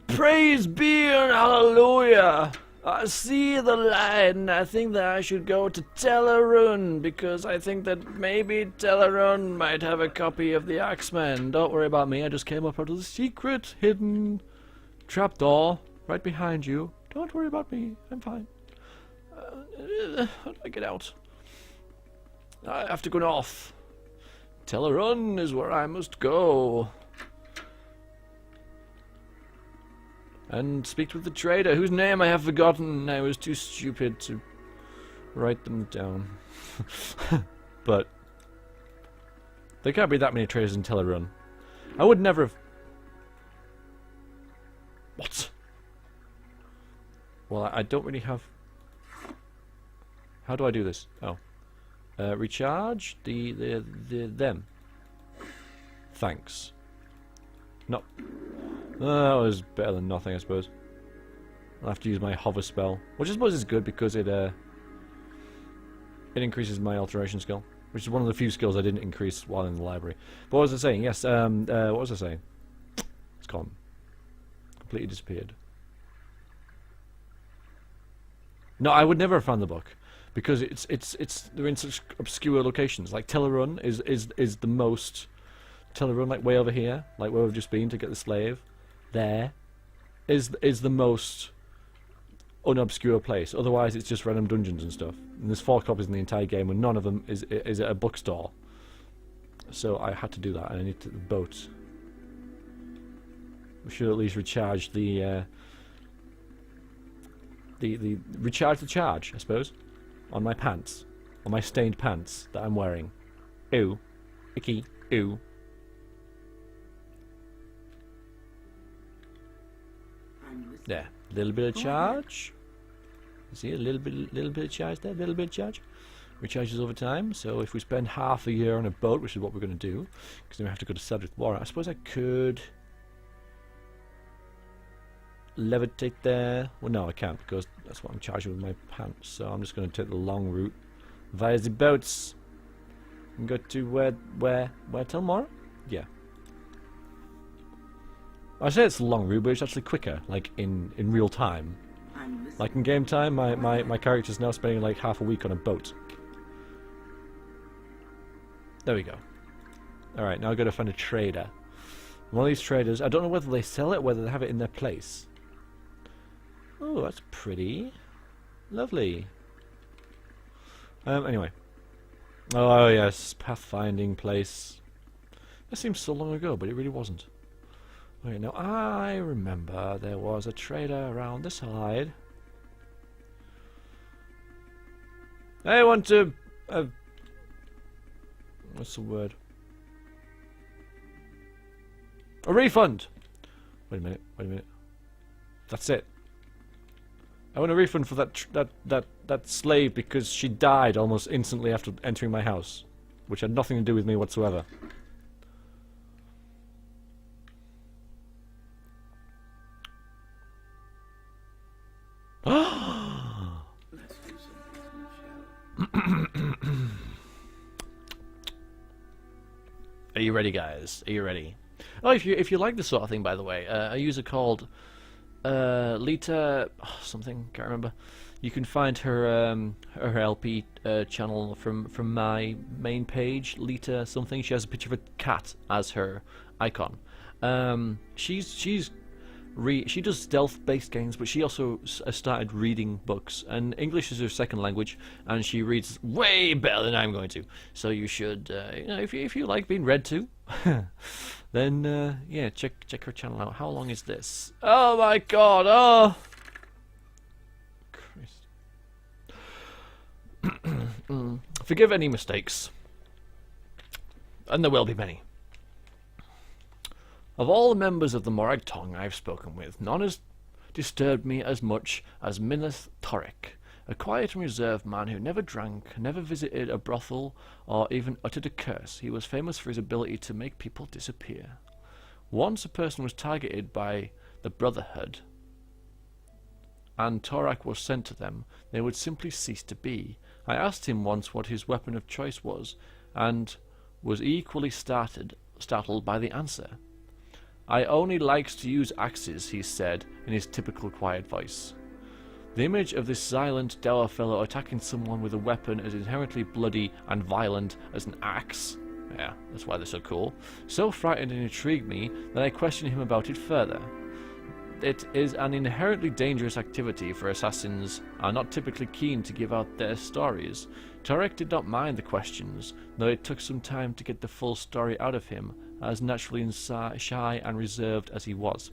Praise be and hallelujah! I see the light, and I think that I should go to Telerun, because I think that maybe Telerun might have a copy of the Axeman. Don't worry about me, I just came up out of the secret, hidden trapdoor right behind you. Don't worry about me, I'm fine. How do I get out? I have to go north. Telerun is where I must go. And speak with the trader, whose name I have forgotten. I was too stupid to write them down. But there can't be that many traders in Telerun. I would never have... What? Well, I don't really have... How do I do this? Oh. Recharge them. Thanks. No. That was better than nothing, I suppose. I'll have to use my hover spell, which I suppose is good because it increases my alteration skill, which is one of the few skills I didn't increase while in the library. But what was I saying? Yes, what was I saying? It's gone. Completely disappeared. No, I would never have found the book because they're in such obscure locations. Like Telerun is the most. Telerun, like way over here, like where we've just been to get the slave. There is the most unobscure place. Otherwise, it's just random dungeons and stuff. And there's 4 copies in the entire game, and none of them is at a bookstore. So I had to do that, and I need to the boat. We should at least recharge the recharge the charge, I suppose, on my pants, on my stained pants that I'm wearing. Ew, icky, ew. There, a little bit of charge. You see a little bit of charge there, a little bit of charge. Recharges over time. So if we spend half a year on a boat, which is what we're going to do, because then we have to go to Subject War. I suppose I could levitate there. Well, no, I can't because that's what I'm charging with my pants. So I'm just going to take the long route via the boats and go to where till tomorrow? Yeah. I say it's a long route, but it's actually quicker, like in real time. Like in game time, my character's now spending like half a week on a boat. There we go. Alright, now I've got to find a trader. One of these traders, I don't know whether they sell it or whether they have it in their place. Oh, that's pretty. Lovely. Anyway. Oh yes, pathfinding place. That seems so long ago, but it really wasn't. Wait, now I remember there was a trader around this side. I want to... what's the word? A refund! Wait a minute. That's it. I want a refund for that slave because she died almost instantly after entering my house, which had nothing to do with me whatsoever. Are you ready, guys? Are you ready? Oh, if you like this sort of thing, by the way, a user called Lita something, can't remember. You can find her her LP channel from my main page, Lita something. She has a picture of a cat as her icon. She does stealth-based games, but she also started reading books, and English is her second language, and she reads way better than I'm going to. So you should, you know, if you like being read to, then yeah, check her channel out. How long is this? Oh my God! Oh, Christ! Forgive any mistakes, and there will be many. Of all the members of the Morag tongue I've spoken with, none has disturbed me as much as Mineth Torek, a quiet and reserved man who never drank, never visited a brothel, or even uttered a curse. He was famous for his ability to make people disappear. Once a person was targeted by the Brotherhood, and Torak was sent to them, they would simply cease to be. I asked him once what his weapon of choice was, and was equally startled by the answer. I only likes to use axes, he said in his typical quiet voice. The image of this silent, dour fellow attacking someone with a weapon as inherently bloody and violent as an axe, yeah, that's why they're so cool, so frightened and intrigued me that I questioned him about it further. It is an inherently dangerous activity, for assassins are not typically keen to give out their stories. Tarek did not mind the questions, though it took some time to get the full story out of him, as naturally shy and reserved as he was.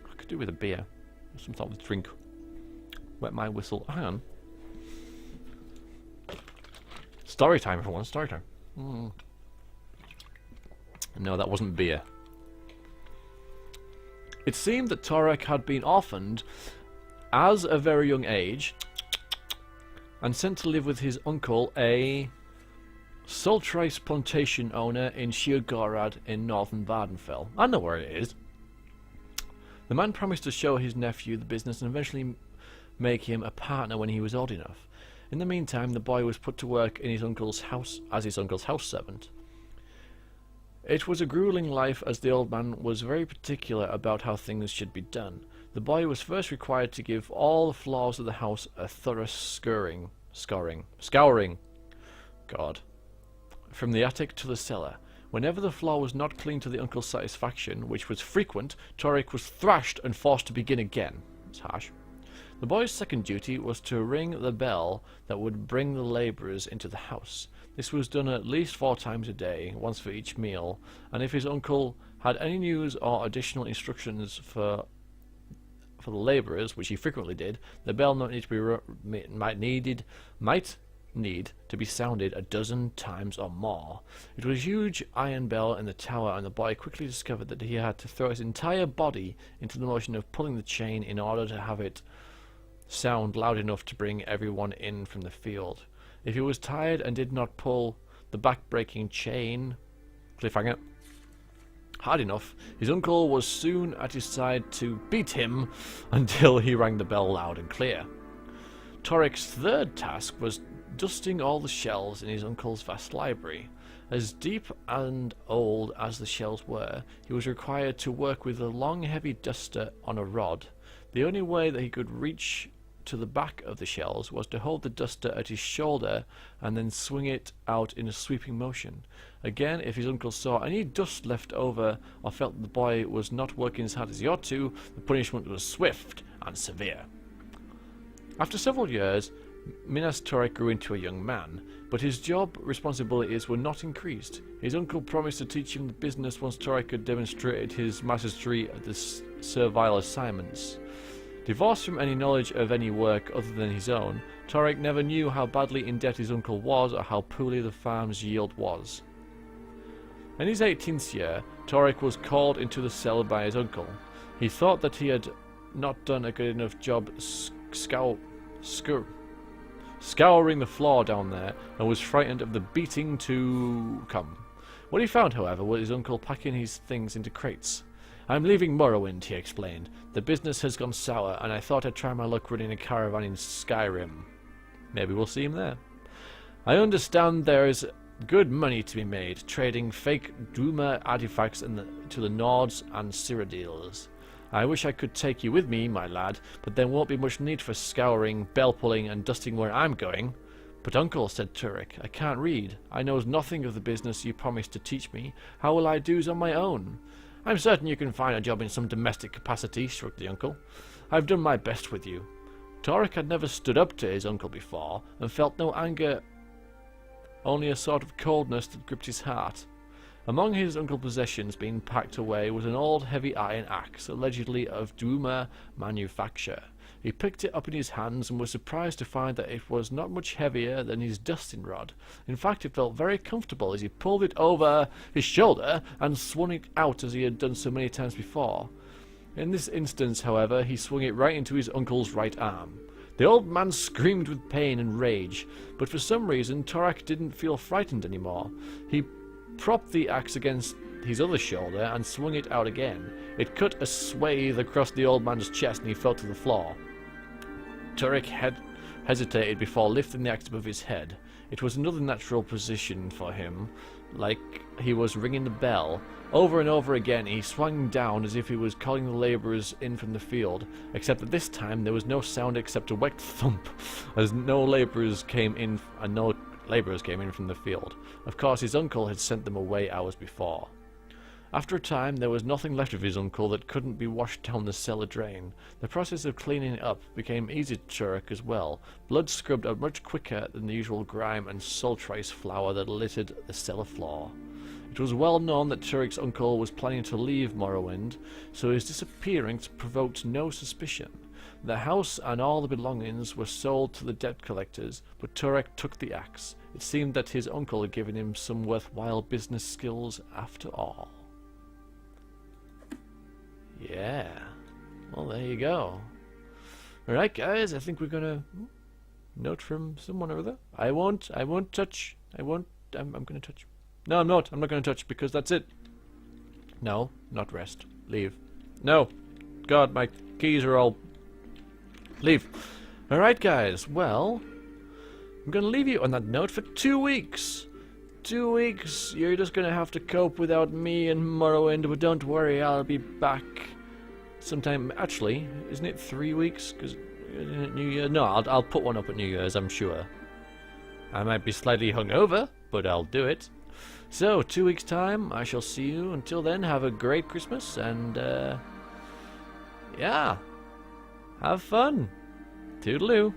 I could do with a beer, some sort of drink. Wet my whistle. Hang on. Story time, everyone. Story time. No, that wasn't beer. It seemed that Tarek had been orphaned as a very young age and sent to live with his uncle, a sultrice plantation owner in Sheergorad in northern Vardenfell. I know where it is. The man promised to show his nephew the business and eventually make him a partner when he was old enough. In the meantime, the boy was put to work in his uncle's house as his uncle's house servant. It was a grueling life, as the old man was very particular about how things should be done. The boy was first required to give all the floors of the house a thorough scouring. God. From the attic to the cellar. Whenever the floor was not clean to the uncle's satisfaction, which was frequent, Tarek was thrashed and forced to begin again. It's harsh. The boy's second duty was to ring the bell that would bring the labourers into the house. This was done at least 4 times a day, once for each meal, and if his uncle had any news or additional instructions for the labourers, which he frequently did, the bell might need to be sounded a dozen times or more. It was a huge iron bell in the tower, and the boy quickly discovered that he had to throw his entire body into the motion of pulling the chain in order to have it sound loud enough to bring everyone in from the field. If he was tired and did not pull the back-breaking chain cliffhanger hard enough, his uncle was soon at his side to beat him until he rang the bell loud and clear. Torek's third task was dusting all the shelves in his uncle's vast library. As deep and old as the shelves were, he was required to work with a long heavy duster on a rod. The only way that he could reach to the back of the shelves was to hold the duster at his shoulder and then swing it out in a sweeping motion. Again, if his uncle saw any dust left over or felt that the boy was not working as hard as he ought to, the punishment was swift and severe. After several years, Minas Tirith grew into a young man, but his job responsibilities were not increased. His uncle promised to teach him the business once Tirith had demonstrated his mastery at the servile assignments. Divorced from any knowledge of any work other than his own, Tarek never knew how badly in debt his uncle was or how poorly the farm's yield was. In his 18th year, Tarek was called into the cellar by his uncle. He thought that he had not done a good enough job scouring the floor down there and was frightened of the beating to come. What he found, however, was his uncle packing his things into crates. "I'm leaving Morrowind," he explained. "The business has gone sour, and I thought I'd try my luck running a caravan in Skyrim. Maybe we'll see him there. I understand there's good money to be made, trading fake Duma artifacts to the Nords and Cyrodiils. I wish I could take you with me, my lad, but there won't be much need for scouring, bell-pulling, and dusting where I'm going." "But uncle," said Turek, "I can't read. I knows nothing of the business you promised to teach me. How will I do's on my own?" "I'm certain you can find a job in some domestic capacity," shrugged the uncle. "I've done my best with you." Tarek had never stood up to his uncle before, and felt no anger, only a sort of coldness that gripped his heart. Among his uncle's possessions being packed away was an old heavy iron axe, allegedly of Duma manufacture. He picked it up in his hands and was surprised to find that it was not much heavier than his dusting rod. In fact, it felt very comfortable as he pulled it over his shoulder and swung it out as he had done so many times before. In this instance, however, he swung it right into his uncle's right arm. The old man screamed with pain and rage, but for some reason Torak didn't feel frightened anymore. He propped the axe against his other shoulder and swung it out again. It cut a swathe across the old man's chest and he fell to the floor. Turek hesitated before lifting the axe above his head. It was another natural position for him, like he was ringing the bell, Over and over again he swung down as if he was calling the labourers in from the field, except that this time there was no sound except a wet thump, as no labourers came in from the field. Of course his uncle had sent them away hours before. After a time there was nothing left of his uncle that couldn't be washed down the cellar drain. The process of cleaning it up became easy to Turek as well. Blood scrubbed out much quicker than the usual grime and sultrice flour that littered the cellar floor. It was well known that Turek's uncle was planning to leave Morrowind, so his disappearance provoked no suspicion. The house and all the belongings were sold to the debt collectors, but Turek took the axe. It seemed that his uncle had given him some worthwhile business skills after all. Yeah. Well, there you go. Alright, guys, I think we're gonna... Note from someone over there. I'm gonna touch. No, I'm not gonna touch, because that's it. No, not rest. Leave. No. God, my keys are all... Leave. Alright, guys, well... I'm gonna leave you on that note for 2 weeks. 2 weeks, you're just gonna have to cope without me and Morrowind, but don't worry, I'll be back sometime. Actually, isn't it 3 weeks? Because New Year. No, I'll put one up at New Year's, I'm sure. I might be slightly hungover, but I'll do it. So, 2 weeks' time, I shall see you. Until then, have a great Christmas, and yeah, have fun. Toodaloo.